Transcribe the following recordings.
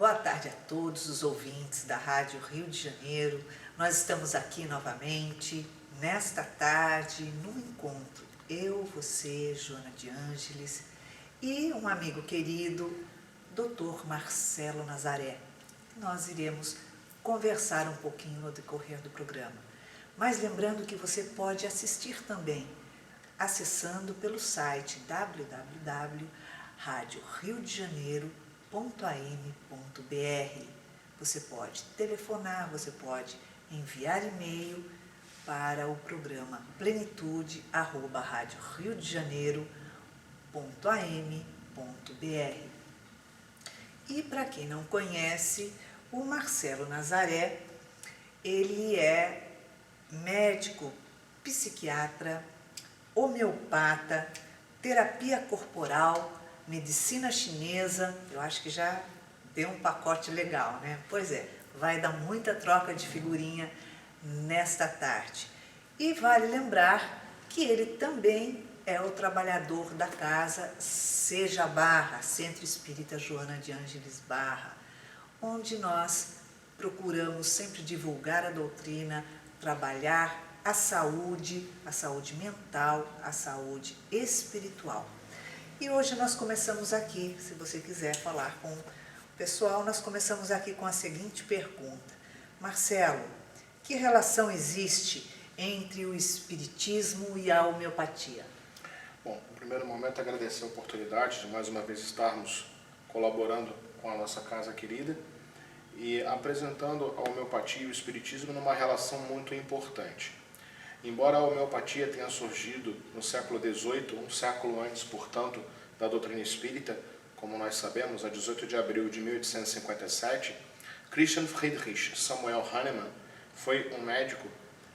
Boa tarde a todos os ouvintes da Rádio Rio de Janeiro. Nós estamos aqui novamente, nesta tarde, num encontro. Eu, você, Joana de Ângeles e um amigo querido, Dr. Marcelo Nazaré. Nós iremos conversar um pouquinho no decorrer do programa. Mas lembrando que você pode assistir também, acessando pelo site www.radioriodejaneiro.am.br. Você pode telefonar, você pode enviar e-mail para o programa plenitude@radioriodejaneiro.am.br. E para quem não conhece, o Marcelo Nazaré, ele é médico, psiquiatra, homeopata, terapia corporal, medicina chinesa. Eu acho que já deu um pacote legal, né? Pois é, vai dar muita troca de figurinha nesta tarde. E vale lembrar que ele também é o trabalhador da casa Seja Barra, Centro Espírita Joana de Ângeles Barra, onde nós procuramos sempre divulgar a doutrina, trabalhar a saúde mental, a saúde espiritual. E hoje nós começamos aqui, se você quiser falar com o pessoal, nós começamos aqui com a seguinte pergunta. Marcelo, que relação existe entre o espiritismo e a homeopatia? Bom, no primeiro momento agradecer a oportunidade de mais uma vez estarmos colaborando com a nossa casa querida e apresentando a homeopatia e o espiritismo numa relação muito importante. Embora a homeopatia tenha surgido no século XVIII, um século antes, portanto, da doutrina espírita, como nós sabemos, a 18 de abril de 1857, Christian Friedrich Samuel Hahnemann foi um médico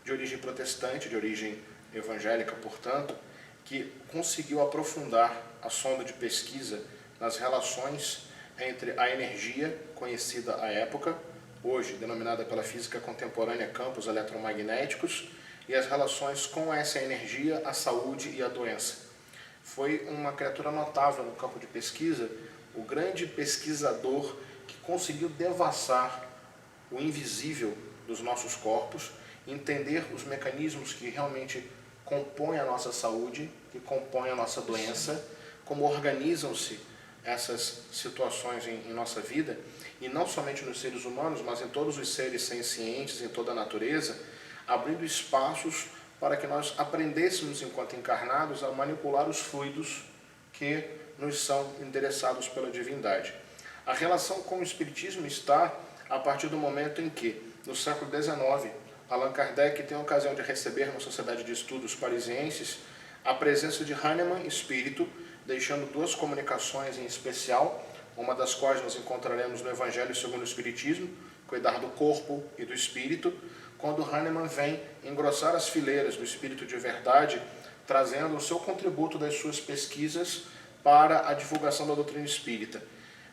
de origem protestante, de origem evangélica, portanto, que conseguiu aprofundar a sonda de pesquisa nas relações entre a energia, conhecida à época, hoje denominada pela física contemporânea campos eletromagnéticos, e as relações com essa energia, a saúde e a doença. Foi uma criatura notável no campo de pesquisa, o grande pesquisador que conseguiu devassar o invisível dos nossos corpos, entender os mecanismos que realmente compõem a nossa saúde, que compõem a nossa doença, como organizam-se essas situações em nossa vida, e não somente nos seres humanos, mas em todos os seres sencientes, em toda a natureza, abrindo espaços para que nós aprendêssemos, enquanto encarnados, a manipular os fluidos que nos são endereçados pela divindade. A relação com o espiritismo está a partir do momento em que, no século XIX, Allan Kardec tem a ocasião de receber na Sociedade de Estudos Parisienses a presença de Hahnemann, espírito, deixando duas comunicações em especial, uma das quais nós encontraremos no Evangelho segundo o Espiritismo, cuidar do corpo e do espírito, quando Hahnemann vem engrossar as fileiras do espírito de verdade, trazendo o seu contributo das suas pesquisas para a divulgação da doutrina espírita.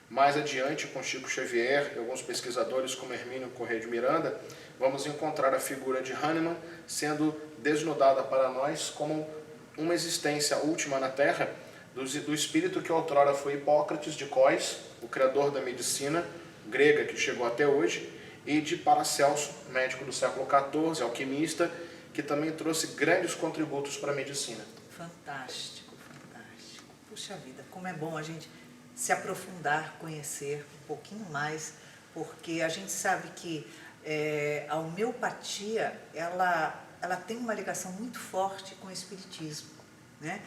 Mais adiante, com Chico Xavier e alguns pesquisadores como Hermínio Corrêa de Miranda, vamos encontrar a figura de Hahnemann sendo desnudada para nós como uma existência última na Terra do espírito que outrora foi Hipócrates de Cós, o criador da medicina grega que chegou até hoje, e de Paracelso, médico do século XIV, alquimista, que também trouxe grandes contributos para a medicina. Fantástico, fantástico. Puxa vida, como é bom a gente se aprofundar, conhecer um pouquinho mais, porque a gente sabe que a homeopatia, ela tem uma ligação muito forte com o espiritismo, né?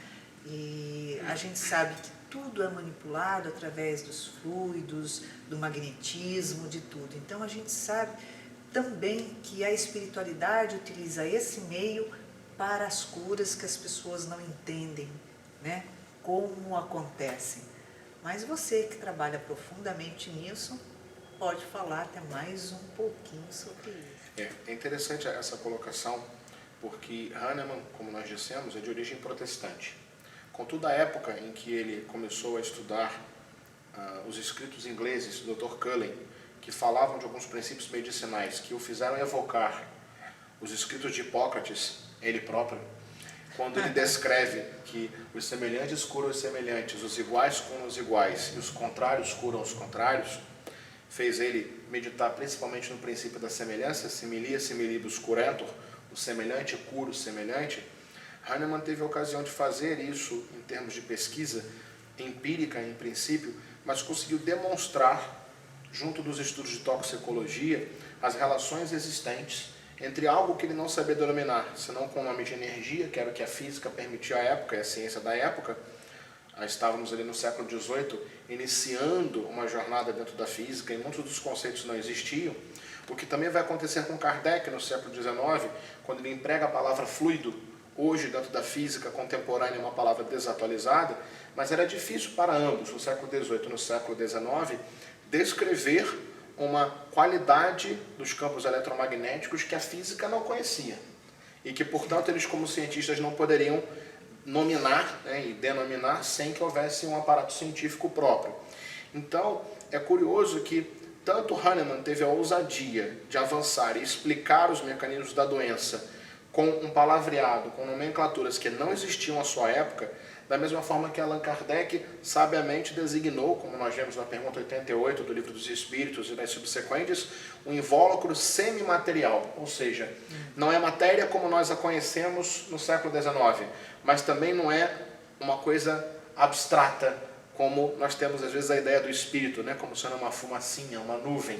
E a gente sabe que tudo é manipulado através dos fluidos, do magnetismo, de tudo. Então a gente sabe também que a espiritualidade utiliza esse meio para as curas que as pessoas não entendem, né? Como acontecem. Mas você que trabalha profundamente nisso, pode falar até mais um pouquinho sobre isso. É interessante essa colocação, porque Hahnemann, como nós dissemos, é de origem protestante. Contudo, a época em que ele começou a estudar os escritos ingleses do Dr. Cullen, que falavam de alguns princípios medicinais, que o fizeram evocar os escritos de Hipócrates, ele próprio, quando ele descreve que os semelhantes curam os semelhantes, os iguais curam os iguais e os contrários curam os contrários, fez ele meditar principalmente no princípio da semelhança, similia similibus curantur, o semelhante cura o semelhante. Hahnemann teve a ocasião de fazer isso em termos de pesquisa empírica, em princípio, mas conseguiu demonstrar, junto dos estudos de toxicologia, as relações existentes entre algo que ele não sabia denominar, senão com o nome de energia, que era o que a física permitia à época, e a ciência da época. Estávamos ali no século XVIII, iniciando uma jornada dentro da física, e muitos dos conceitos não existiam. O que também vai acontecer com Kardec no século XIX, quando ele emprega a palavra fluido, hoje dentro da física contemporânea uma palavra desatualizada, mas era difícil para ambos, no século XVIII e no século XIX, descrever uma qualidade dos campos eletromagnéticos que a física não conhecia. E que, portanto, eles como cientistas não poderiam nominar, né, e denominar sem que houvesse um aparato científico próprio. Então, é curioso que tanto Hahnemann teve a ousadia de avançar e explicar os mecanismos da doença com um palavreado, com nomenclaturas que não existiam à sua época, da mesma forma que Allan Kardec sabiamente designou, como nós vemos na pergunta 88 do Livro dos Espíritos e das subsequentes, um invólucro semimaterial, ou seja, não é matéria como nós a conhecemos no século XIX, mas também não é uma coisa abstrata, como nós temos às vezes a ideia do espírito, né? Como sendo uma fumacinha, uma nuvem.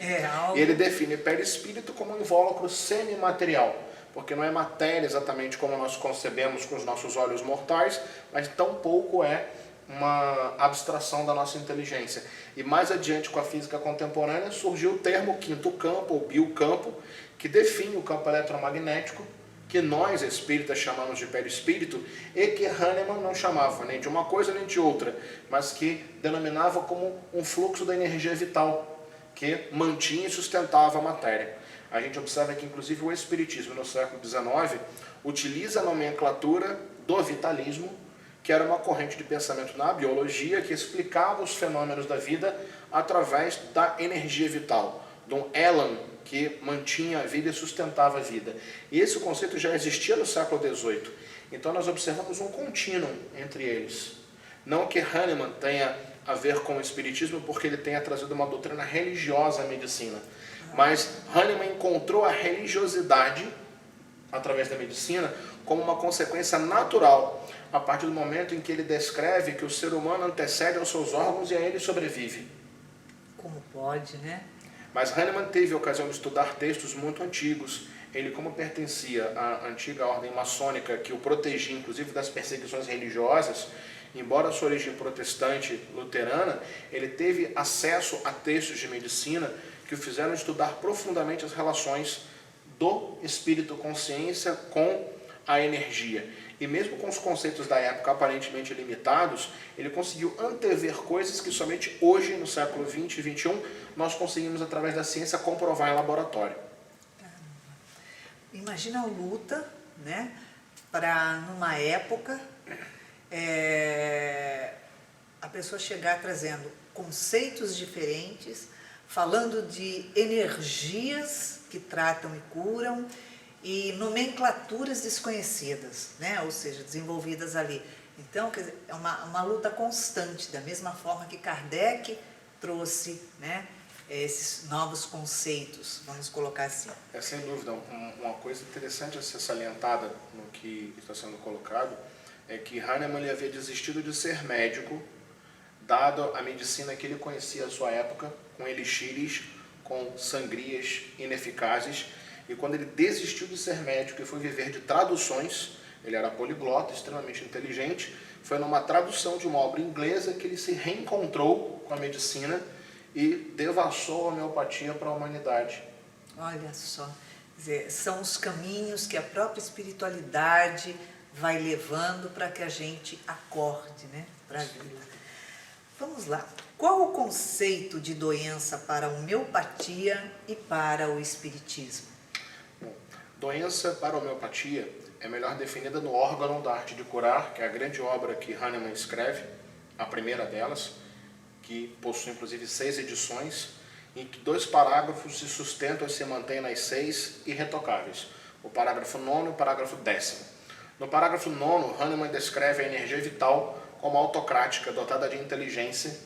E ele define perispírito como um invólucro semimaterial, porque não é matéria exatamente como nós concebemos com os nossos olhos mortais, mas tampouco é uma abstração da nossa inteligência. E mais adiante, com a física contemporânea, surgiu o termo quinto campo, ou biocampo, que define o campo eletromagnético, que nós, espíritas, chamamos de perispírito, e que Hahnemann não chamava nem de uma coisa nem de outra, mas que denominava como um fluxo da energia vital, que mantinha e sustentava a matéria. A gente observa que, inclusive, o Espiritismo, no século XIX, utiliza a nomenclatura do vitalismo, que era uma corrente de pensamento na biologia que explicava os fenômenos da vida através da energia vital, de um elan que mantinha a vida e sustentava a vida. E esse conceito já existia no século XVIII. Então, nós observamos um contínuo entre eles. Não que Hahnemann tenha a ver com o Espiritismo, porque ele tenha trazido uma doutrina religiosa à medicina. Mas Hahnemann encontrou a religiosidade, através da medicina, como uma consequência natural, a partir do momento em que ele descreve que o ser humano antecede aos seus órgãos e a ele sobrevive. Como pode, né? Mas Hahnemann teve a ocasião de estudar textos muito antigos. Ele, como pertencia à antiga ordem maçônica, que o protegia, inclusive, das perseguições religiosas, embora a sua origem protestante luterana, ele teve acesso a textos de medicina que o fizeram estudar profundamente as relações do espírito-consciência com a energia. E mesmo com os conceitos da época aparentemente limitados, ele conseguiu antever coisas que somente hoje, no século XX e XXI, nós conseguimos, através da ciência, comprovar em laboratório. Imagina a luta, né, para, numa época, a pessoa chegar trazendo conceitos diferentes, falando de energias que tratam e curam, e nomenclaturas desconhecidas, né? Ou seja, desenvolvidas ali. Então, quer dizer, é uma luta constante, da mesma forma que Kardec trouxe, né, esses novos conceitos, vamos colocar assim. Sem dúvida, uma coisa interessante a ser salientada no que está sendo colocado é que Hahnemann havia desistido de ser médico, dado a medicina que ele conhecia à sua época, com elixires, com sangrias ineficazes. E quando ele desistiu de ser médico e foi viver de traduções, ele era poliglota, extremamente inteligente, foi numa tradução de uma obra inglesa que ele se reencontrou com a medicina e devassou a homeopatia para a humanidade. Olha só, quer dizer, são os caminhos que a própria espiritualidade vai levando para que a gente acorde, né, para a vida. Vamos lá. Qual o conceito de doença para a homeopatia e para o espiritismo? Doença para a homeopatia é melhor definida no Órgão da Arte de Curar, que é a grande obra que Hahnemann escreve, a primeira delas, que possui inclusive 6 edições, em que 2 parágrafos se sustentam e se mantêm nas 6 irretocáveis, o parágrafo 9 e o parágrafo 10º. No parágrafo 9, Hahnemann descreve a energia vital como autocrática, dotada de inteligência,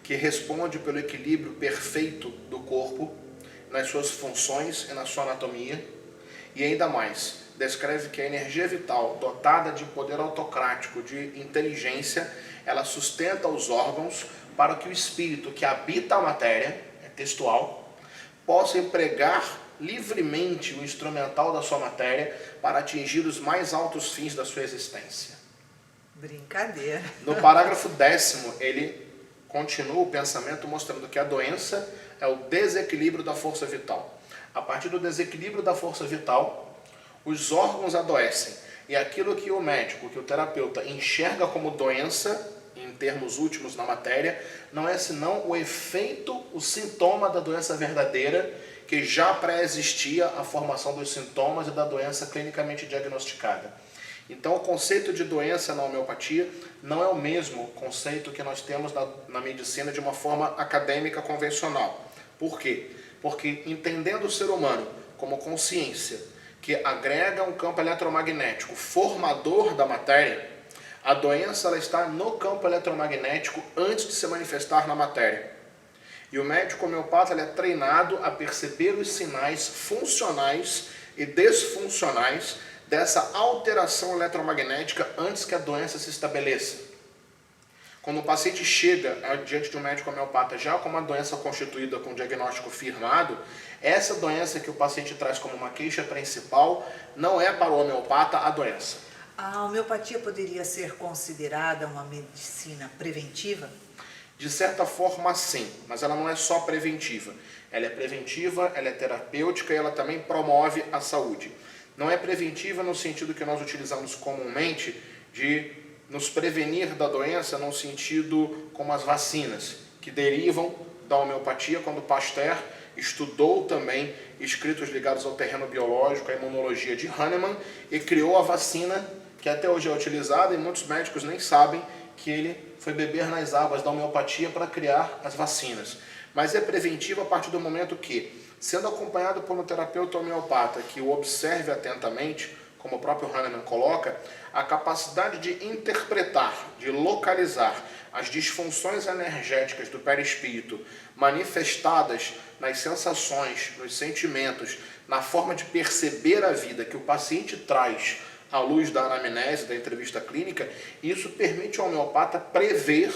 que responde pelo equilíbrio perfeito do corpo, nas suas funções e na sua anatomia, e ainda mais, descreve que a energia vital, dotada de poder autocrático, de inteligência, ela sustenta os órgãos para que o espírito que habita a matéria, é textual, possa empregar livremente o instrumental da sua matéria para atingir os mais altos fins da sua existência. Brincadeira. No parágrafo 10º, ele continua o pensamento mostrando que a doença é o desequilíbrio da força vital. A partir do desequilíbrio da força vital, os órgãos adoecem. E aquilo que o médico, que o terapeuta enxerga como doença, em termos últimos na matéria, não é senão o efeito, o sintoma da doença verdadeira, que já pré-existia a formação dos sintomas e da doença clinicamente diagnosticada. Então, o conceito de doença na homeopatia não é o mesmo conceito que nós temos na medicina de uma forma acadêmica convencional. Por quê? Porque entendendo o ser humano como consciência que agrega um campo eletromagnético formador da matéria, a doença ela está no campo eletromagnético antes de se manifestar na matéria. E o médico homeopata ele é treinado a perceber os sinais funcionais e desfuncionais dessa alteração eletromagnética antes que a doença se estabeleça. Quando o paciente chega diante de um médico homeopata já com uma doença constituída com diagnóstico firmado, essa doença que o paciente traz como uma queixa principal não é para o homeopata a doença. A homeopatia poderia ser considerada uma medicina preventiva? De certa forma, sim, mas ela não é só preventiva. Ela é preventiva, ela é terapêutica e ela também promove a saúde. Não é preventiva no sentido que nós utilizamos comumente de nos prevenir da doença, no sentido como as vacinas, que derivam da homeopatia, quando Pasteur estudou também escritos ligados ao terreno biológico, à imunologia de Hahnemann, e criou a vacina que até hoje é utilizada, e muitos médicos nem sabem que ele foi beber nas águas da homeopatia para criar as vacinas. Mas é preventiva a partir do momento que, sendo acompanhado por um terapeuta homeopata que o observe atentamente, como o próprio Hahnemann coloca, a capacidade de interpretar, de localizar as disfunções energéticas do perispírito manifestadas nas sensações, nos sentimentos, na forma de perceber a vida que o paciente traz à luz da anamnese, da entrevista clínica, isso permite ao homeopata prever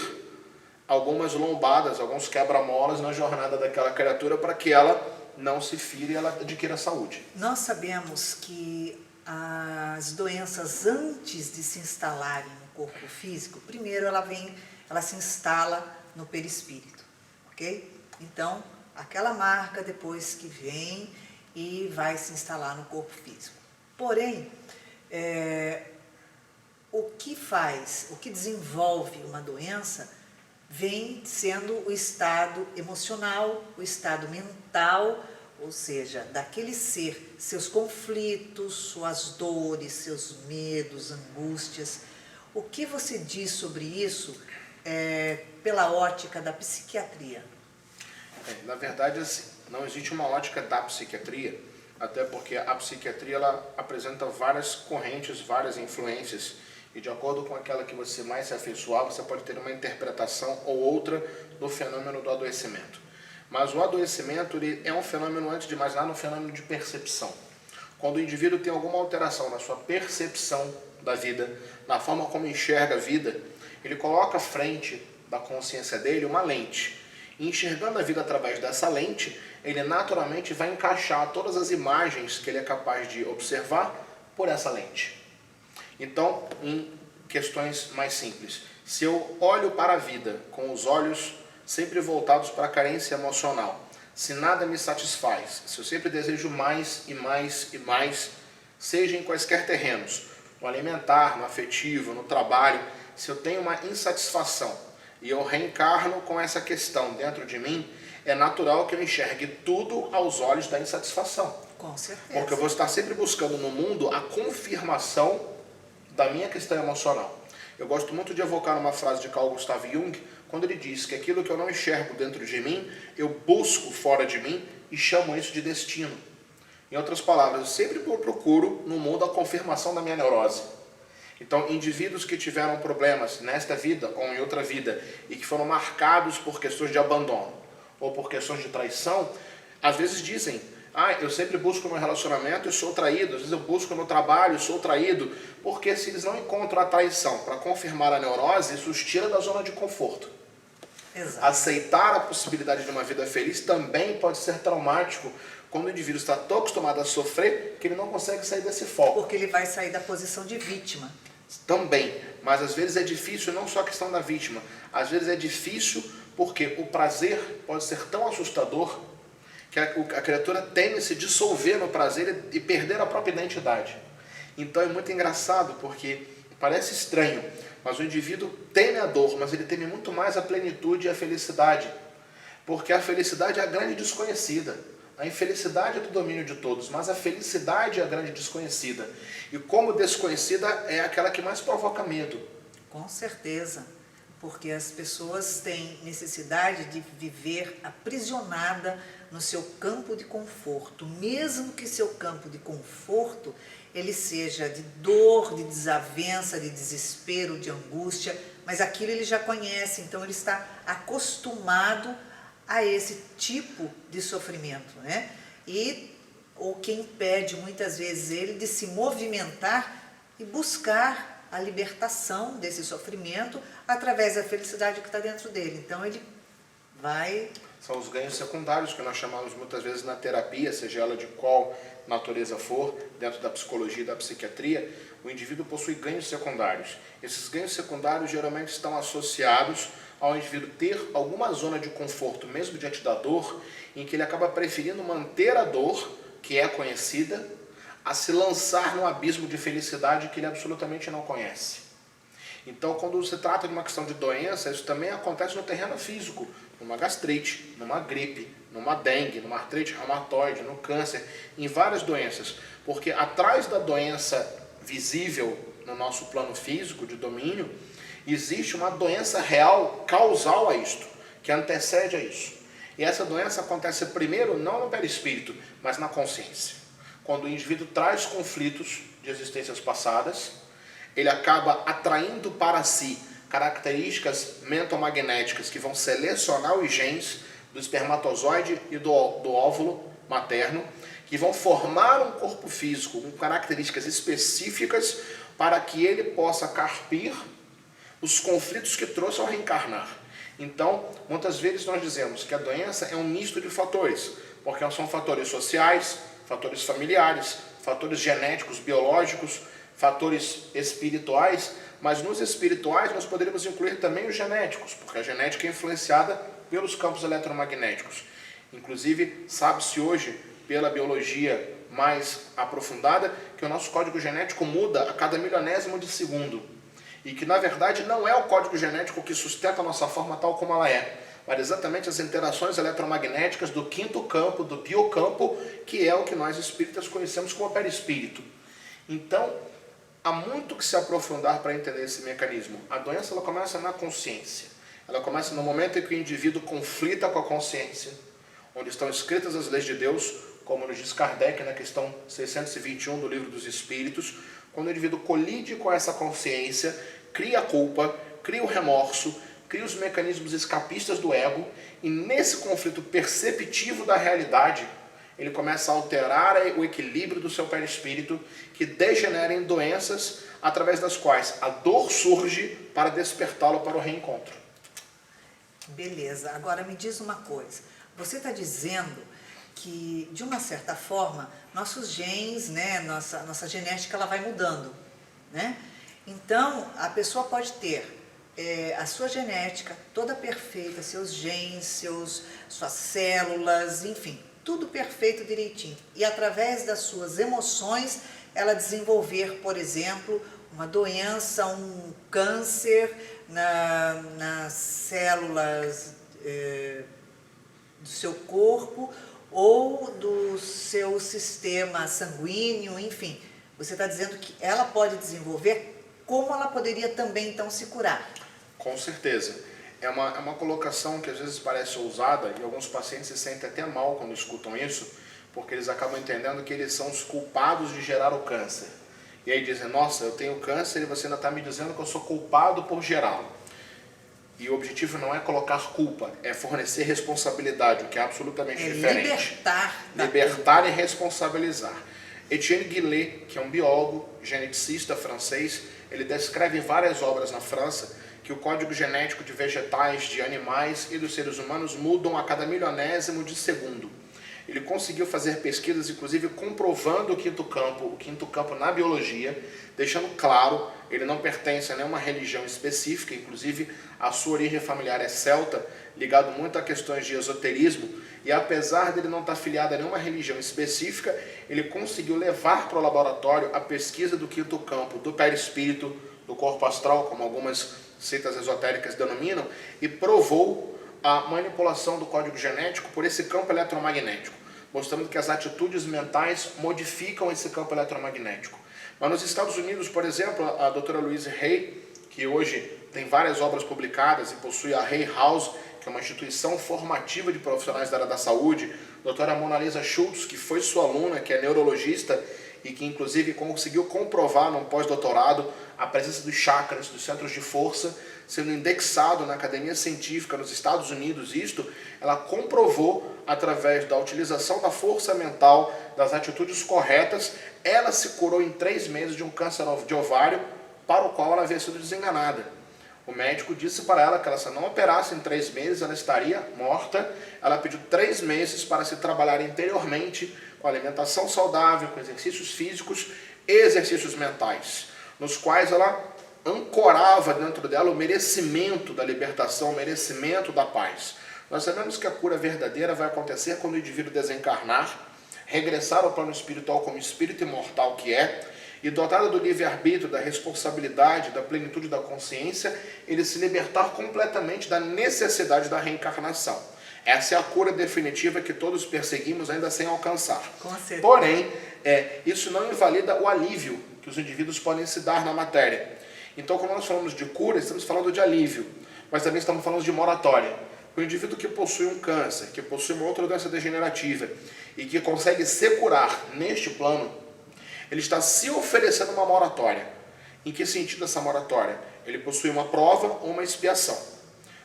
algumas lombadas, alguns quebra-molas na jornada daquela criatura para que ela não se fira e ela adquira saúde. Nós sabemos que as doenças, antes de se instalarem no corpo físico, primeiro ela se instala no perispírito, ok? Então, aquela marca depois que vem e vai se instalar no corpo físico. Porém, o que desenvolve uma doença vem sendo o estado emocional, o estado mental, ou seja, daquele ser, seus conflitos, suas dores, seus medos, angústias. O que você diz sobre isso pela ótica da psiquiatria? Na verdade, assim, não existe uma ótica da psiquiatria, até porque a psiquiatria ela apresenta várias correntes, várias influências, e de acordo com aquela que você mais se afeiçoar, você pode ter uma interpretação ou outra do fenômeno do adoecimento. Mas o adoecimento ele é um fenômeno, antes de mais nada, um fenômeno de percepção. Quando o indivíduo tem alguma alteração na sua percepção da vida, na forma como enxerga a vida, ele coloca à frente da consciência dele uma lente. E enxergando a vida através dessa lente, ele naturalmente vai encaixar todas as imagens que ele é capaz de observar por essa lente. Então, em questões mais simples, se eu olho para a vida com os olhos sempre voltados para a carência emocional, se nada me satisfaz, se eu sempre desejo mais e mais e mais, seja em quaisquer terrenos, no alimentar, no afetivo, no trabalho, se eu tenho uma insatisfação e eu reencarno com essa questão dentro de mim, é natural que eu enxergue tudo aos olhos da insatisfação. Com certeza. Porque eu vou estar sempre buscando no mundo a confirmação da minha questão emocional. Eu gosto muito de evocar uma frase de Carl Gustav Jung, quando ele diz que aquilo que eu não enxergo dentro de mim, eu busco fora de mim e chamo isso de destino. Em outras palavras, eu sempre procuro no mundo a confirmação da minha neurose. Então, indivíduos que tiveram problemas nesta vida ou em outra vida e que foram marcados por questões de abandono, ou por questões de traição, às vezes dizem: eu sempre busco no meu relacionamento e sou traído, às vezes eu busco no trabalho e sou traído, porque se eles não encontram a traição para confirmar a neurose, isso os tira da zona de conforto. Exato. Aceitar a possibilidade de uma vida feliz também pode ser traumático, quando o indivíduo está tão acostumado a sofrer que ele não consegue sair desse foco. Porque ele vai sair da posição de vítima. Também, mas às vezes é difícil, não só a questão da vítima, às vezes é difícil porque o prazer pode ser tão assustador que a criatura teme se dissolver no prazer e perder a própria identidade. Então é muito engraçado, porque parece estranho, mas o indivíduo teme a dor, mas ele teme muito mais a plenitude e a felicidade, porque a felicidade é a grande desconhecida. A infelicidade é do domínio de todos, mas a felicidade é a grande desconhecida. E como desconhecida é aquela que mais provoca medo. Com certeza, porque as pessoas têm necessidade de viver aprisionada no seu campo de conforto, mesmo que seu campo de conforto ele seja de dor, de desavença, de desespero, de angústia, mas aquilo ele já conhece, então ele está acostumado a esse tipo de sofrimento, né? E o que impede muitas vezes ele de se movimentar e buscar a libertação desse sofrimento através da felicidade que está dentro dele. Então ele vai... São os ganhos secundários que nós chamamos muitas vezes na terapia, seja ela de qual natureza for, dentro da psicologia e da psiquiatria, o indivíduo possui ganhos secundários. Esses ganhos secundários geralmente estão associados ao indivíduo ter alguma zona de conforto, mesmo diante da dor, em que ele acaba preferindo manter a dor, que é conhecida, a se lançar num abismo de felicidade que ele absolutamente não conhece. Então, quando se trata de uma questão de doença, isso também acontece no terreno físico, numa gastrite, numa gripe, numa dengue, numa artrite reumatoide, no câncer, em várias doenças. Porque atrás da doença visível no nosso plano físico de domínio, existe uma doença real, causal a isto, que antecede a isso. E essa doença acontece primeiro não no perispírito, mas na consciência. Quando o indivíduo traz conflitos de existências passadas, ele acaba atraindo para si características mentomagnéticas que vão selecionar os genes do espermatozoide e do óvulo materno, que vão formar um corpo físico com características específicas para que ele possa carpir os conflitos que trouxe ao reencarnar. Então, muitas vezes nós dizemos que a doença é um misto de fatores, porque são fatores sociais, fatores familiares, fatores genéticos, biológicos, fatores espirituais, mas nos espirituais nós poderíamos incluir também os genéticos, porque a genética é influenciada pelos campos eletromagnéticos. Inclusive, sabe-se hoje, pela biologia mais aprofundada, que o nosso código genético muda a cada milionésimo de segundo. E que, na verdade, não é o código genético que sustenta a nossa forma tal como ela é, mas exatamente as interações eletromagnéticas do quinto campo, do biocampo, que é o que nós espíritas conhecemos como perispírito. Então, há muito que se aprofundar para entender esse mecanismo. A doença ela começa na consciência. Ela começa no momento em que o indivíduo conflita com a consciência, onde estão escritas as leis de Deus, como nos diz Kardec na questão 621 do Livro dos Espíritos. Quando o indivíduo colide com essa consciência, cria a culpa, cria o remorso, cria os mecanismos escapistas do ego, e nesse conflito perceptivo da realidade, ele começa a alterar o equilíbrio do seu perispírito, que degenera em doenças através das quais a dor surge para despertá-lo para o reencontro. Beleza, agora me diz uma coisa, você está dizendo que, de uma certa forma, nossos genes, né, nossa genética, ela vai mudando, né? Então, a pessoa pode ter a sua genética toda perfeita, seus genes, suas células, enfim, tudo perfeito direitinho. E através das suas emoções, ela desenvolver, por exemplo, uma doença, um câncer nas células do seu corpo ou do seu sistema sanguíneo, enfim. Você está dizendo que ela pode desenvolver, como ela poderia também, então, se curar? Com certeza. É uma colocação que às vezes parece ousada e alguns pacientes se sentem até mal quando escutam isso, porque eles acabam entendendo que eles são os culpados de gerar o câncer. E aí dizem, nossa, eu tenho câncer e você ainda está me dizendo que eu sou culpado por gerá-lo. E o objetivo não é colocar culpa, é fornecer responsabilidade, o que é absolutamente diferente. Libertar e responsabilizar. Etienne Guillet, que é um biólogo, geneticista francês, ele descreve em várias obras na França que o código genético de vegetais, de animais e dos seres humanos mudam a cada milionésimo de segundo. Ele conseguiu fazer pesquisas, inclusive comprovando o quinto campo na biologia, deixando claro, ele não pertence a nenhuma religião específica, inclusive a sua origem familiar é celta, ligado muito a questões de esoterismo, e apesar dele não estar afiliado a nenhuma religião específica, ele conseguiu levar para o laboratório a pesquisa do quinto campo, do perispírito, do corpo astral, como algumas seitas esotéricas denominam, e provou a manipulação do código genético por esse campo eletromagnético, mostrando que as atitudes mentais modificam esse campo eletromagnético. Mas nos Estados Unidos, por exemplo, a doutora Louise Hay, que hoje tem várias obras publicadas e possui a Hay House, que é uma instituição formativa de profissionais da área da saúde, a doutora Mona Lisa Schultz, que foi sua aluna, que é neurologista e que inclusive conseguiu comprovar num pós-doutorado a presença dos chakras, dos centros de força, sendo indexado na academia científica nos Estados Unidos. Ela comprovou através da utilização da força mental, das atitudes corretas, ela se curou em 3 meses de um câncer de ovário para o qual ela havia sido desenganada. O médico disse para ela que ela, se não operasse em 3 meses, ela estaria morta. Ela pediu 3 meses para se trabalhar interiormente, com alimentação saudável, com exercícios físicos e exercícios mentais, nos quais ela ancorava dentro dela o merecimento da libertação, o merecimento da paz. Nós sabemos que a cura verdadeira vai acontecer quando o indivíduo desencarnar, regressar ao plano espiritual como espírito imortal que é, e dotado do livre-arbítrio, da responsabilidade, da plenitude da consciência, ele se libertar completamente da necessidade da reencarnação. Essa é a cura definitiva que todos perseguimos, ainda sem alcançar. Com certeza. Porém, isso não invalida o alívio que os indivíduos podem se dar na matéria. Então, quando nós falamos de cura, estamos falando de alívio, mas também estamos falando de moratória. O indivíduo que possui um câncer, que possui uma outra doença degenerativa e que consegue se curar neste plano, ele está se oferecendo uma moratória. Em que sentido essa moratória? Ele possui uma prova ou uma expiação.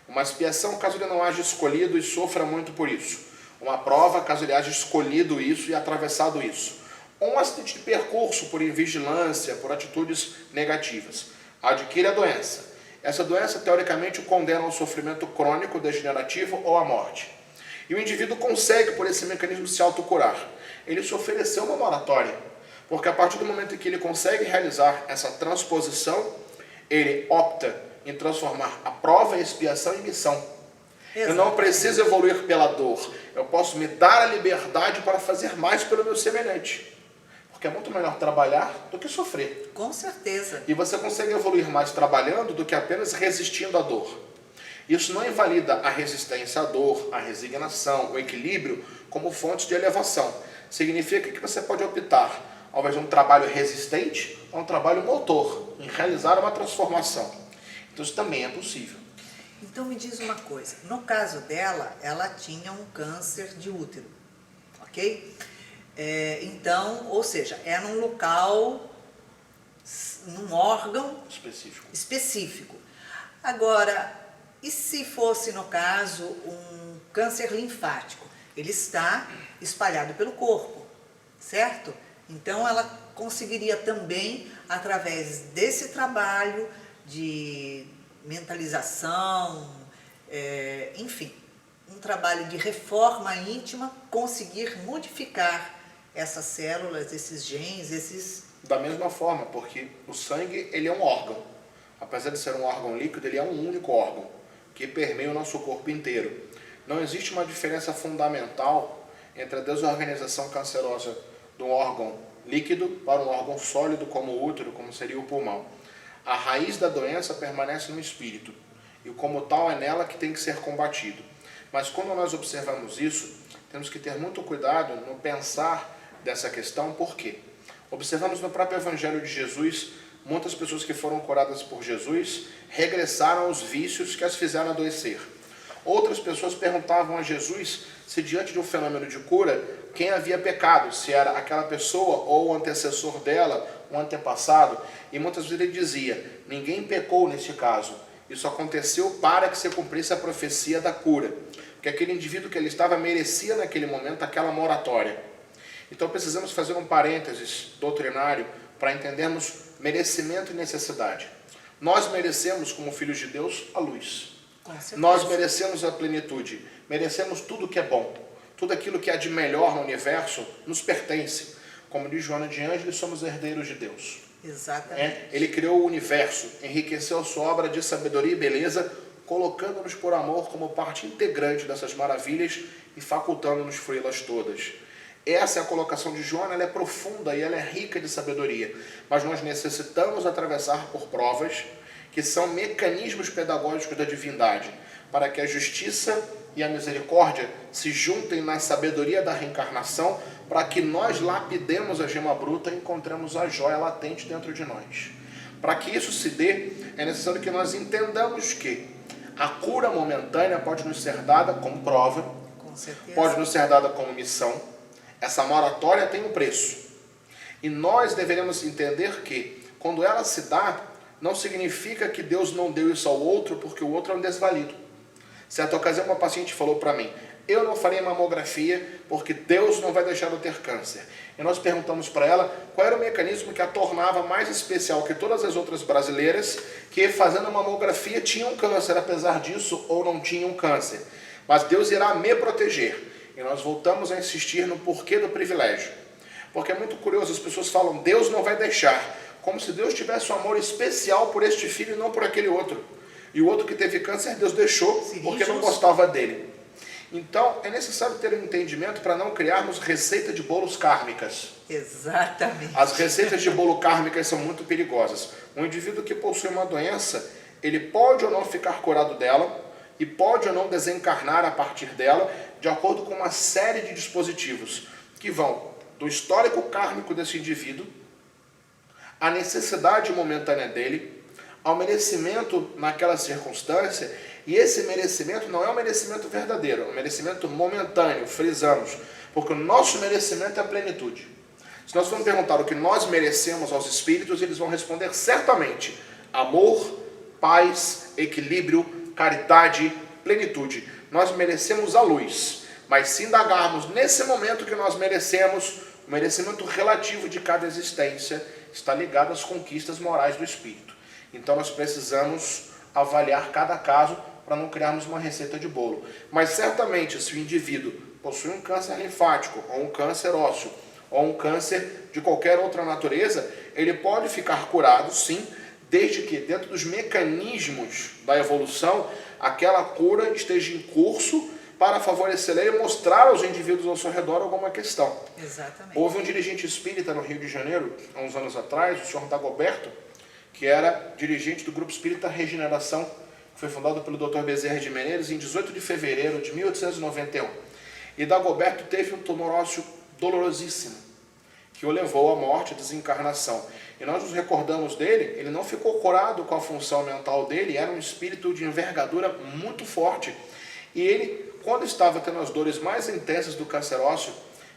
Uma expiação caso ele não haja escolhido e sofra muito por isso. Uma prova caso ele haja escolhido isso e atravessado isso. Ou um acidente de percurso por invigilância, por atitudes negativas. Adquire a doença. Essa doença, teoricamente, o condena ao sofrimento crônico, degenerativo ou à morte. E o indivíduo consegue, por esse mecanismo, se autocurar. Ele se ofereceu uma moratória, porque a partir do momento em que ele consegue realizar essa transposição, ele opta em transformar a prova e expiação em missão. Eu não preciso evoluir pela dor. Eu posso me dar a liberdade para fazer mais pelo meu semelhante. Porque é muito melhor trabalhar do que sofrer. Com certeza. E você consegue evoluir mais trabalhando do que apenas resistindo à dor. Isso não invalida a resistência à dor, a resignação, o equilíbrio como fontes de elevação. Significa que você pode optar, ao invés de um trabalho resistente, a um trabalho motor, em realizar uma transformação. Então isso também é possível. Então me diz uma coisa, no caso dela, ela tinha um câncer de útero, ok? Então, ou seja, é num local, num órgão específico. Agora, e se fosse, no caso, um câncer linfático? Ele está espalhado pelo corpo, certo? Então, ela conseguiria também, através desse trabalho de mentalização, enfim, um trabalho de reforma íntima, conseguir modificar essas células, esses genes, Da mesma forma, porque o sangue ele é um órgão. Apesar de ser um órgão líquido, ele é um único órgão que permeia o nosso corpo inteiro. Não existe uma diferença fundamental entre a desorganização cancerosa de um órgão líquido para um órgão sólido como o útero, como seria o pulmão. A raiz da doença permanece no espírito e como tal é nela que tem que ser combatido. Mas quando nós observamos isso, temos que ter muito cuidado no pensar dessa questão. Por quê? Observamos no próprio Evangelho de Jesus, muitas pessoas que foram curadas por Jesus regressaram aos vícios que as fizeram adoecer. Outras pessoas perguntavam a Jesus se diante de um fenômeno de cura, quem havia pecado, se era aquela pessoa ou o antecessor dela, o antepassado, e muitas vezes ele dizia, ninguém pecou neste caso, Isso aconteceu para que se cumprisse a profecia da cura. Porque aquele indivíduo que ele estava merecia naquele momento aquela moratória. Então precisamos fazer um parênteses doutrinário para entendermos merecimento e necessidade. Nós merecemos, como filhos de Deus, a luz. Nós merecemos a plenitude. Merecemos tudo que é bom. Tudo aquilo que há de melhor no universo nos pertence. Como diz Joana de Ângeles, somos herdeiros de Deus. Exatamente. Ele criou o universo, enriqueceu a sua obra de sabedoria e beleza, colocando-nos por amor como parte integrante dessas maravilhas e facultando-nos fruí-las todas. Essa é a colocação de Joana, ela é profunda e ela é rica de sabedoria. Mas nós necessitamos atravessar por provas que são mecanismos pedagógicos da divindade, para que a justiça e a misericórdia se juntem na sabedoria da reencarnação, para que nós lapidemos a gema bruta e encontremos a joia latente dentro de nós. Para que isso se dê, é necessário que nós entendamos que a cura momentânea pode nos ser dada como prova, pode nos ser dada como missão. Essa moratória tem um preço. E nós deveremos entender que, quando ela se dá, não significa que Deus não deu isso ao outro, porque o outro é um desvalido. Certa ocasião, uma paciente falou para mim, eu não farei mamografia porque Deus não vai deixar eu ter câncer. E nós perguntamos para ela qual era o mecanismo que a tornava mais especial que todas as outras brasileiras que fazendo mamografia tinham câncer, apesar disso, ou não tinham câncer. Mas Deus irá me proteger. E nós voltamos a insistir no porquê do privilégio. Porque é muito curioso, as pessoas falam, Deus não vai deixar, como se Deus tivesse um amor especial por este filho e não por aquele outro. E o outro que teve câncer, Deus deixou porque não gostava dele. Então, é necessário ter um entendimento para não criarmos receita de bolos kármicas. Exatamente. As receitas de bolo kármicas são muito perigosas. Um indivíduo que possui uma doença, ele pode ou não ficar curado dela, e pode ou não desencarnar a partir dela, de acordo com uma série de dispositivos, que vão do histórico kármico desse indivíduo, à necessidade momentânea dele, ao merecimento naquela circunstância, e esse merecimento não é um merecimento verdadeiro, é um merecimento momentâneo, frisamos, porque o nosso merecimento é a plenitude. Se nós formos perguntar o que nós merecemos aos espíritos, eles vão responder certamente amor, paz, equilíbrio, caridade, plenitude. Nós merecemos a luz, mas se indagarmos nesse momento que nós merecemos, o merecimento relativo de cada existência está ligado às conquistas morais do espírito. Então nós precisamos avaliar cada caso para não criarmos uma receita de bolo. Mas certamente, se o indivíduo possui um câncer linfático, ou um câncer ósseo, ou um câncer de qualquer outra natureza, ele pode ficar curado, sim, desde que dentro dos mecanismos da evolução, aquela cura esteja em curso para favorecer e mostrar aos indivíduos ao seu redor alguma questão. Exatamente. Houve um dirigente espírita no Rio de Janeiro, há uns anos atrás, o senhor Dagoberto, que era dirigente do Grupo Espírita Regeneração, que foi fundado pelo Dr. Bezerra de Menezes em 18 de fevereiro de 1891. E Dagoberto teve um tumor ósseo dolorosíssimo, que o levou à morte, à desencarnação. E nós nos recordamos dele, ele não ficou curado com a função mental dele, era um espírito de envergadura muito forte. E ele, quando estava tendo as dores mais intensas do câncer ósseo,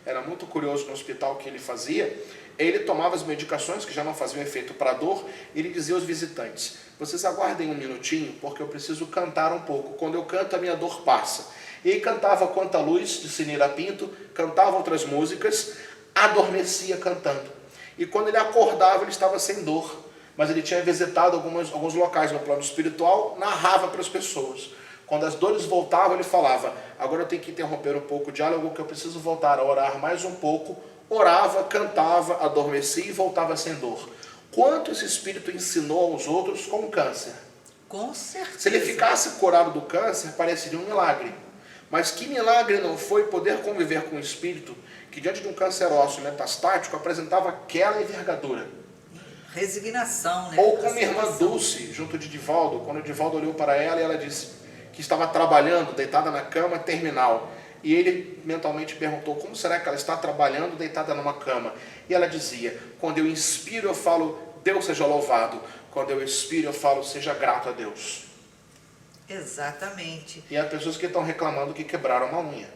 era muito curioso no hospital que ele fazia, ele tomava as medicações que já não faziam efeito para a dor, e ele dizia aos visitantes, vocês aguardem um minutinho, porque eu preciso cantar um pouco, quando eu canto a minha dor passa. E ele cantava Quanta Luz, de Sinira Pinto, cantava outras músicas, adormecia cantando. E quando ele acordava, ele estava sem dor, mas ele tinha visitado alguns locais no plano espiritual, narrava para as pessoas. Quando as dores voltavam, ele falava, agora eu tenho que interromper um pouco o diálogo, que eu preciso voltar a orar mais um pouco. Orava, cantava, adormecia e voltava sem dor. Quanto esse espírito ensinou aos outros com o câncer? Com certeza. Se ele ficasse curado do câncer, pareceria um milagre. Mas que milagre não foi poder conviver com um espírito que diante de um câncer ósseo metastático apresentava aquela envergadura. Resignação, né? Ou como a irmã Dulce, junto de Divaldo, quando o Divaldo olhou para ela e ela disse que estava trabalhando, deitada na cama terminal. E ele mentalmente perguntou, como será que ela está trabalhando deitada numa cama? E ela dizia, quando eu inspiro eu falo, Deus seja louvado. Quando eu expiro eu falo, seja grato a Deus. Exatamente. E há pessoas que estão reclamando que quebraram uma unha.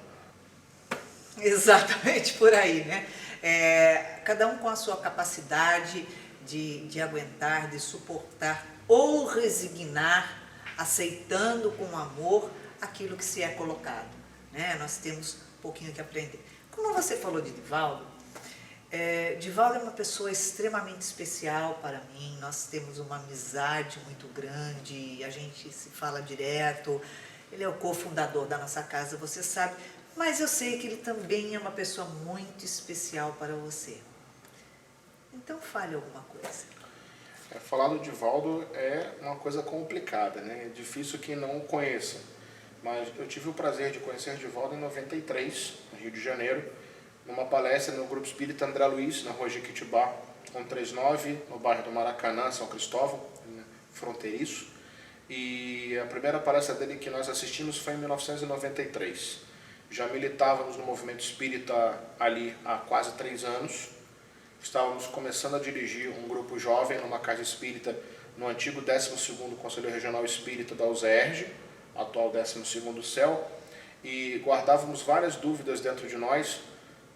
Exatamente por aí, né? Cada um com a sua capacidade de aguentar, de suportar ou resignar aceitando com amor aquilo que se é colocado, né? Nós temos um pouquinho que aprender. Como você falou de Divaldo, Divaldo é uma pessoa extremamente especial para mim, nós temos uma amizade muito grande, a gente se fala direto, ele é o cofundador da nossa casa, você sabe, mas eu sei que ele também é uma pessoa muito especial para você. Então fale alguma coisa. Falar do Divaldo é uma coisa complicada, né? É difícil quem não o conheça. Mas eu tive o prazer de conhecer Divaldo em 93, no Rio de Janeiro, numa palestra no Grupo Espírita André Luiz, na rua Jequitibá, 139, no bairro do Maracanã, São Cristóvão, fronteiriço. E a primeira palestra dele que nós assistimos foi em 1993. Já militávamos no movimento espírita ali há quase 3 anos. Estávamos começando a dirigir um grupo jovem numa casa espírita no antigo 12º Conselho Regional Espírita da USERJ, atual 12º CEL, e guardávamos várias dúvidas dentro de nós,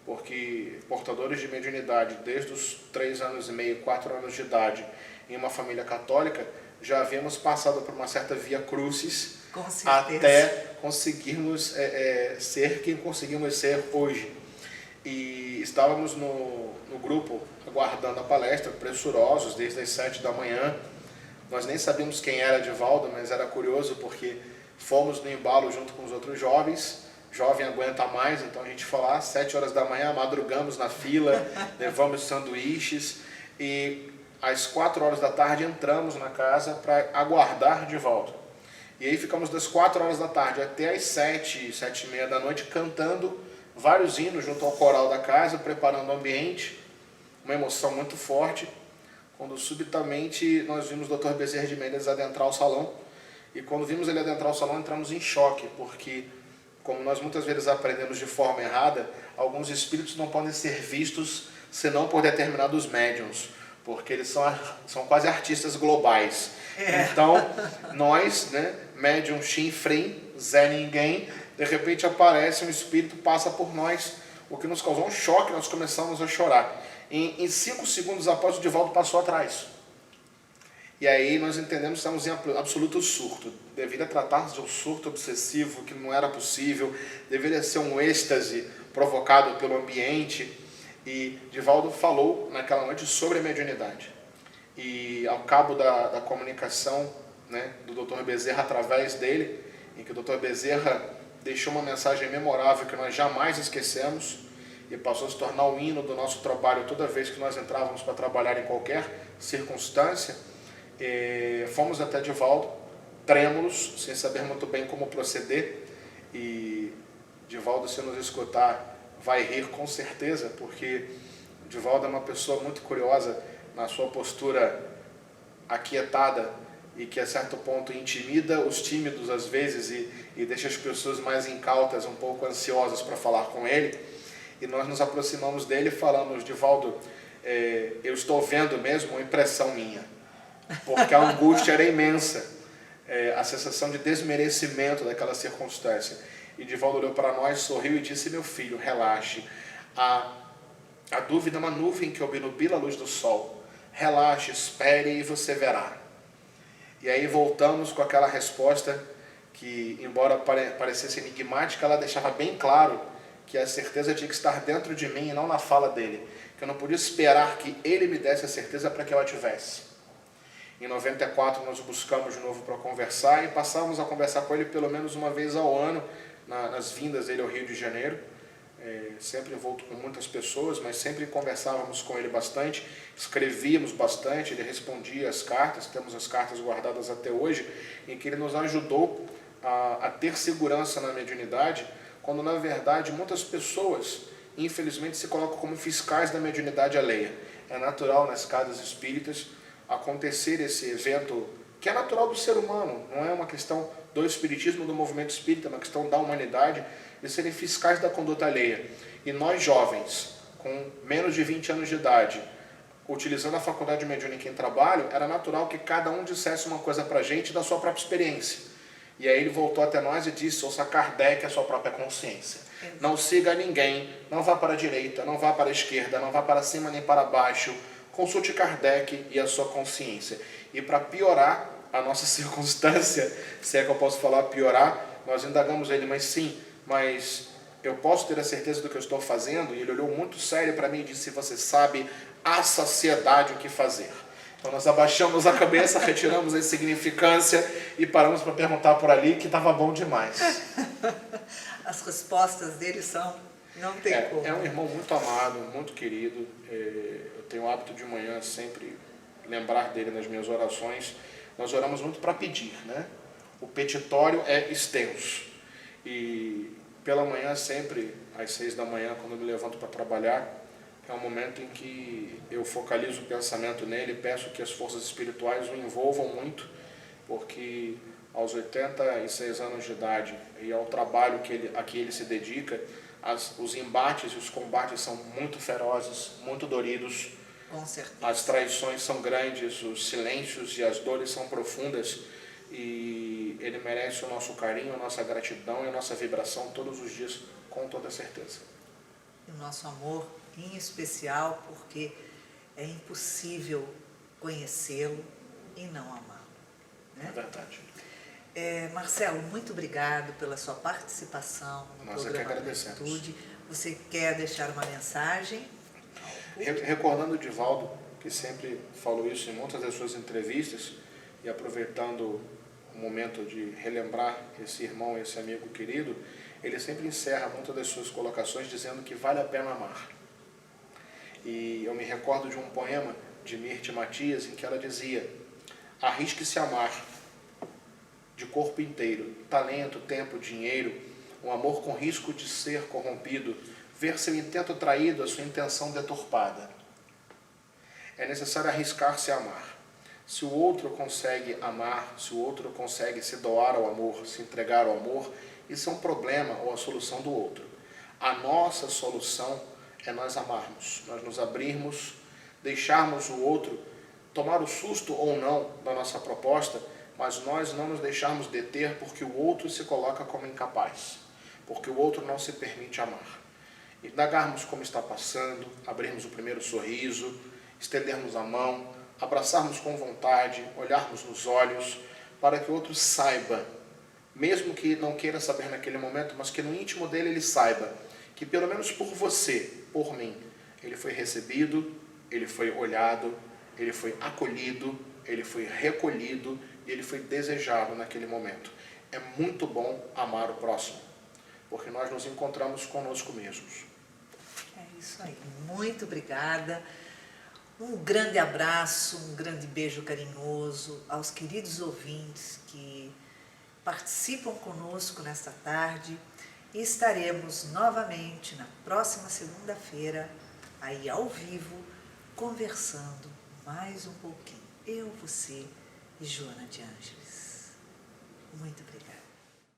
porque portadores de mediunidade desde os 3 anos e meio, 4 anos de idade, em uma família católica, já havíamos passado por uma certa via crucis até conseguirmos ser quem conseguimos ser hoje. E estávamos no grupo aguardando a palestra, pressurosos, desde as 7 da manhã. Nós nem sabíamos quem era Divaldo, mas era curioso porque fomos no embalo junto com os outros jovens. Jovem aguenta mais, então a gente foi lá, 7 horas da manhã, madrugamos na fila, levamos sanduíches e às 4 horas da tarde entramos na casa para aguardar Divaldo. E aí ficamos das 4 horas da tarde até as 7, 7h30 da noite cantando vários hinos junto ao coral da casa, preparando o ambiente, uma emoção muito forte, quando subitamente nós vimos o Dr. Bezerra de Mendes adentrar o salão, e quando vimos ele adentrar o salão entramos em choque, porque como nós muitas vezes aprendemos de forma errada, alguns espíritos não podem ser vistos senão por determinados médiuns, porque eles são quase artistas globais. Então, nós, né, médium chinfrim, Zé Ninguém, de repente aparece um espírito, passa por nós, o que nos causou um choque, nós começamos a chorar. Em 5 segundos após, o Divaldo passou atrás. E aí nós entendemos que estamos em absoluto surto. Deveria tratar-se de um surto obsessivo, que não era possível, deveria ser um êxtase provocado pelo ambiente. E Divaldo falou naquela noite sobre a mediunidade. E ao cabo da comunicação, né, do Dr. Bezerra através dele, em que o Dr. Bezerra deixou uma mensagem memorável que nós jamais esquecemos e passou a se tornar o hino do nosso trabalho toda vez que nós entrávamos para trabalhar em qualquer circunstância. Fomos até Divaldo, trêmulos, sem saber muito bem como proceder, e Divaldo, se nos escutar, vai rir com certeza, porque Divaldo é uma pessoa muito curiosa na sua postura aquietada e que a certo ponto intimida os tímidos às vezes e deixa as pessoas mais incautas, um pouco ansiosas para falar com ele. E nós nos aproximamos dele e falamos: Divaldo, eu estou vendo mesmo, uma impressão minha, porque a angústia era imensa, a sensação de desmerecimento daquela circunstância. E Divaldo olhou para nós, sorriu e disse: meu filho, relaxe, a dúvida é uma nuvem que obnubila a luz do sol, relaxe, espere e você verá. E aí voltamos com aquela resposta que, embora parecesse enigmática, ela deixava bem claro que a certeza tinha que estar dentro de mim e não na fala dele, que eu não podia esperar que ele me desse a certeza para que eu a tivesse. Em 94 nós o buscamos de novo para conversar e passávamos a conversar com ele pelo menos uma vez ao ano, nas vindas dele ao Rio de Janeiro, sempre envolto com muitas pessoas, mas sempre conversávamos com ele bastante, escrevíamos bastante, ele respondia as cartas, temos as cartas guardadas até hoje, em que ele nos ajudou a ter segurança na mediunidade, quando na verdade muitas pessoas, infelizmente, se colocam como fiscais da mediunidade alheia. É natural nas casas espíritas acontecer esse evento, que é natural do ser humano, não é uma questão do espiritismo, do movimento espírita, é uma questão da humanidade, de serem fiscais da conduta alheia. E nós jovens, com menos de 20 anos de idade, utilizando a faculdade mediúnica em trabalho, era natural que cada um dissesse uma coisa para a gente da sua própria experiência. E aí ele voltou até nós e disse: ouça Kardec, a sua própria consciência. Não siga ninguém, não vá para a direita, não vá para a esquerda, não vá para cima nem para baixo. Consulte Kardec e a sua consciência. E para piorar, a nossa circunstância, se é que eu posso falar, piorar, nós indagamos ele, mas sim, mas eu posso ter a certeza do que eu estou fazendo? E ele olhou muito sério para mim e disse, você sabe à saciedade o que fazer. Então nós abaixamos a cabeça, retiramos a insignificância e paramos para perguntar por ali que estava bom demais. As respostas dele são, não tem como. É um irmão muito amado, muito querido. Eu tenho o hábito de manhã sempre lembrar dele nas minhas orações. Nós oramos muito para pedir, né? O petitório é extenso. E pela manhã, sempre às 6 da manhã, quando eu me levanto para trabalhar, é um momento em que eu focalizo o pensamento nele e peço que as forças espirituais o envolvam muito, porque aos 86 anos de idade e ao trabalho a que ele se dedica, os embates e os combates são muito ferozes, muito doridos. Com certeza. As traições são grandes, os silêncios e as dores são profundas, e ele merece o nosso carinho, a nossa gratidão e a nossa vibração todos os dias, com toda certeza. E o nosso amor em especial, porque é impossível conhecê-lo e não amá-lo, né? É verdade. Marcelo, muito obrigado pela sua participação no Nós é que programa agradecemos. Plenitude. Você quer deixar uma mensagem? Recordando o Divaldo, que sempre falou isso em muitas das suas entrevistas, e aproveitando o momento de relembrar esse irmão, esse amigo querido, ele sempre encerra muitas das suas colocações dizendo que vale a pena amar. E eu me recordo de um poema de Mirte Matias em que ela dizia, arrisque-se a amar de corpo inteiro, talento, tempo, dinheiro, um amor com risco de ser corrompido, ver seu intento traído, a sua intenção deturpada. É necessário arriscar-se a amar. Se o outro consegue amar, se o outro consegue se doar ao amor, se entregar ao amor, isso é um problema ou a solução do outro. A nossa solução é nós amarmos, nós nos abrirmos, deixarmos o outro tomar o susto ou não da nossa proposta, mas nós não nos deixarmos deter porque o outro se coloca como incapaz, porque o outro não se permite amar. Indagarmos como está passando, abrirmos o primeiro sorriso, estendermos a mão, abraçarmos com vontade, olharmos nos olhos, para que o outro saiba, mesmo que não queira saber naquele momento, mas que no íntimo dele ele saiba, que pelo menos por você, por mim, ele foi recebido, ele foi olhado, ele foi acolhido, ele foi recolhido e ele foi desejado naquele momento. É muito bom amar o próximo, porque nós nos encontramos conosco mesmos. É isso aí. Muito obrigada. Um grande abraço, um grande beijo carinhoso aos queridos ouvintes que participam conosco nesta tarde e estaremos novamente na próxima segunda-feira, aí ao vivo, conversando mais um pouquinho. Eu, você e Joana de Ângeles. Muito obrigada.